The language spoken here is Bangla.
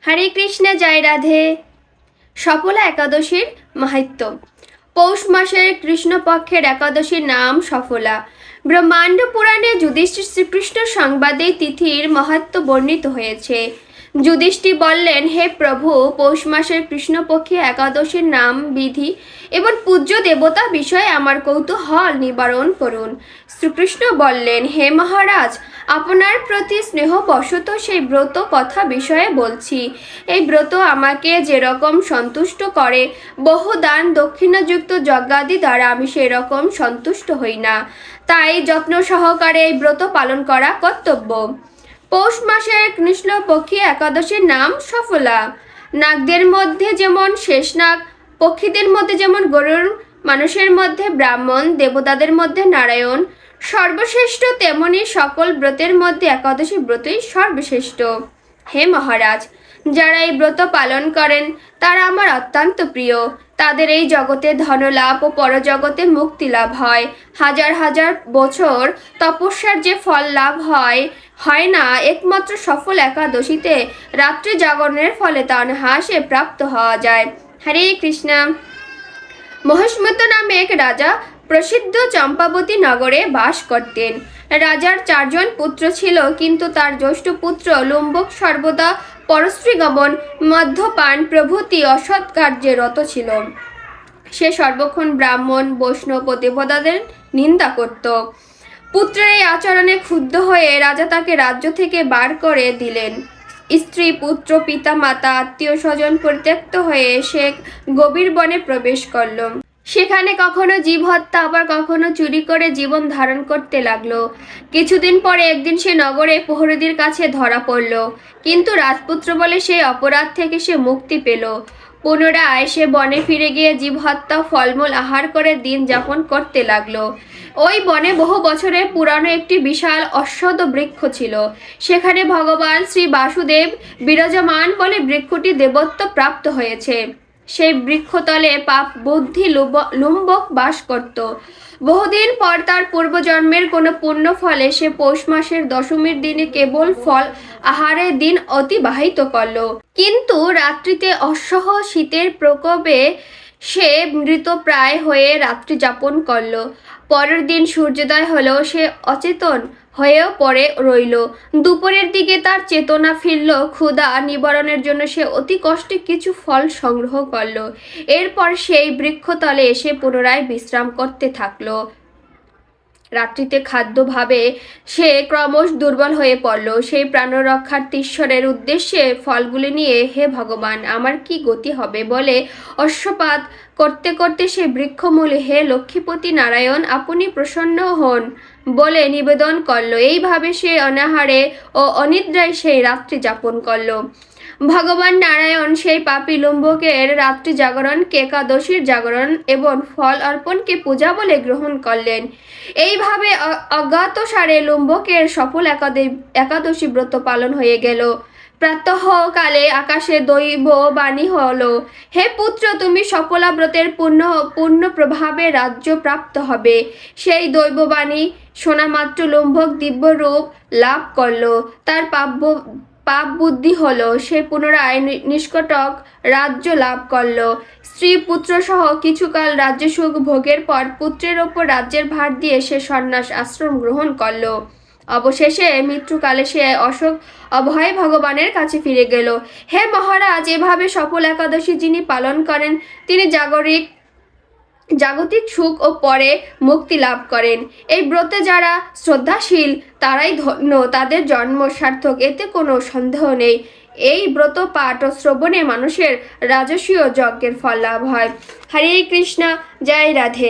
হরে কৃষ্ণ, জয় রাধে। সফলা একাদশীর মাহাত্ম্য। পৌষ মাসের কৃষ্ণপক্ষের একাদশীর নাম সফলা। ব্রহ্মাণ্ড পুরাণে যুধিষ্ঠির শ্রীকৃষ্ণ সংবাদে তিথির মাহাত্ম্য বর্ণিত হয়েছে। যুধিষ্ঠির বললেন, হে প্রভু, পৌষ মাসের কৃষ্ণপক্ষী একাদশীর নাম, বিধি এবং পূজ্য দেবতা বিষয়ে আমার কৌতূহল নিবারণ করুন। শ্রীকৃষ্ণ বললেন, হে মহারাজ, আপনার প্রতি স্নেহবশত সেই ব্রত কথা বিষয়ে বলছি। এই ব্রত আমাকে যেরকম সন্তুষ্ট করে, বহু দান দক্ষিণাযুক্ত যজ্ঞাদি দ্বারা আমি সেরকম সন্তুষ্ট হই না। তাই যত্ন সহকারে এই ব্রত পালন করা কর্তব্য। পৌষ মাসের কৃষ্ণপক্ষী একাদশীর নাম সফলা। নাগদের মধ্যে যেমন শেষনাগ, পক্ষীদের মধ্যে যেমন গরুড়, মানুষের মধ্যে ব্রাহ্মণ, দেবতাদের মধ্যে নারায়ণ সর্বশ্রেষ্ঠ, তেমনি সকল ব্রতের মধ্যে একাদশী ব্রতই সর্বশ্রেষ্ঠ। হে মহারাজ, যারা এই ব্রত পালন করেন তারা আমার অত্যন্ত প্রিয়। তাদের এই জগতে ধনলাভ ও পরজগতে মুক্তি লাভ হয়। হাজার হাজার বছর তপস্যার যে ফল লাভ হয় না, একমাত্র সফল একাদশীতে রাত্রি জাগরণের ফলে তা অনায়াসে প্রাপ্ত হওয়া যায়। হরে কৃষ্ণ। মহিষ্মত নামে এক রাজা প্রসিদ্ধ চম্পাবতী নগরে বাস করতেন। রাজার 4 জন পুত্র ছিল, কিন্তু তার জ্যেষ্ঠ পুত্র লুম্বক সর্বদা পরস্ত্রীগমন, মদ্যপান প্রভৃতি অসৎ কার্যে রত ছিল। সে সর্বক্ষণ ব্রাহ্মণ, বৈষ্ণব ও দেবতাদের নিন্দা করত। পুত্রের এই আচরণে ক্ষুব্ধ হয়ে রাজা তাকে রাজ্য থেকে বার করে দিলেন। স্ত্রী, পুত্র, পিতা মাতা, আত্মীয় স্বজন পরিত্যক্ত হয়ে সে গভীর বনে প্রবেশ করল। সেখানে কখনো জীব হত্যা, আবার কখনো চুরি করে জীবন ধারণ করতে লাগলো। কিছুদিন পরে একদিন সে নগরে প্রহরীদের কাছে ধরা পড়ল, কিন্তু রাজপুত্র বলে সেই অপরাধ থেকে সে মুক্তি পেল। পুনরায় সে বনে ফিরে গিয়ে জীব হত্যা, ফলমূল আহার করে দিন যাপন করতে লাগলো। ওই বনে বহু বছরের পুরানো একটি বিশাল অশ্বত্থ বৃক্ষ ছিল। সেখানে ভগবান শ্রী বাসুদেব বিরাজমান বলে বৃক্ষটি দেবত্ব প্রাপ্ত হয়েছে। সেই বৃক্ষতলে পাপ বুদ্ধি লুম্বক বাস করত। বহুদিন পর তার পূর্বজন্মের কোনো পুণ্য ফলে সে পৌষ মাসের দশমীর দিনে কেবল ফল আহারের দিন অতিবাহিত করল। কিন্তু রাত্রিতে অসহ্য শীতের প্রকোপে সে মৃতপ্রায় হয়ে রাত্রি যাপন করল। পরের দিন সূর্যোদয় হলেও সে অচেতন হয়েও পড়ে রইল। দুপুরের দিকে তার চেতনা ফিরল। ক্ষুধা নিবারণের জন্য সে অতি কষ্টে কিছু ফল সংগ্রহ করল। এরপর সেই বৃক্ষতলে এসে পুনরায় বিশ্রাম করতে থাকল। রাত্রিতে খাদ্যভাবে সে ক্রমশ দুর্বল হয়ে পড়ল। সেই প্রাণরক্ষার্থী ঈশ্বরের উদ্দেশ্যে ফলগুলি নিয়ে, হে ভগবান, আমার কি গতি হবে বলে অশ্বপাত করতে করতে সে বৃক্ষমূলে, হে লক্ষ্মীপতি নারায়ণ, আপনি প্রসন্ন হন বলে নিবেদন করল। এইভাবে সে অনাহারে ও অনিদ্রায় সেই রাত্রি যাপন করল। ভগবান নারায়ণ সেই পাপী লুম্বকের রাত্রি জাগরণকে একাদশীর জাগরণ এবং ফল অর্পণকে পূজা বলে গ্রহণ করলেন। এইভাবে অজ্ঞাতসারে লুম্বকের সফল একাদশী ব্রত পালন হয়ে গেল। প্রাতঃকালে আকাশে দৈব বাণী হলো, হে পুত্র, তুমি সফলা ব্রতের পূর্ণ প্রভাবে রাজ্য প্রাপ্ত হবে। সেই দৈববাণী শোনা মাত্র লুম্বক দিব্য রূপ লাভ করল। তার পাপ বুদ্ধি হলো, সে পুনরায় নিষ্কটক রাজ্য লাভ করল। স্ত্রী পুত্র সহ কিছুকাল রাজ্য সুখ ভোগের পর পুত্রের ওপর রাজ্যের ভার দিয়ে সে সন্ন্যাস আশ্রম গ্রহণ করল। অবশেষে মৃত্যুকালে সে অভয় ভগবানের কাছে ফিরে গেল। হে মহারাজ, এভাবে সফল একাদশী যিনি পালন করেন তিনি জাগতিক সুখ ও পরে মুক্তি লাভ করেন। এই ব্রতে যারা শ্রদ্ধাশীল তারাই ধন্য, তাদের জন্ম সার্থক, এতে কোনো সন্দেহ নেই। এই ব্রত পাঠ ও শ্রবণে মানুষের রাজসীয় যজ্ঞের ফল লাভ হয়। হরে কৃষ্ণ, জয় রাধে।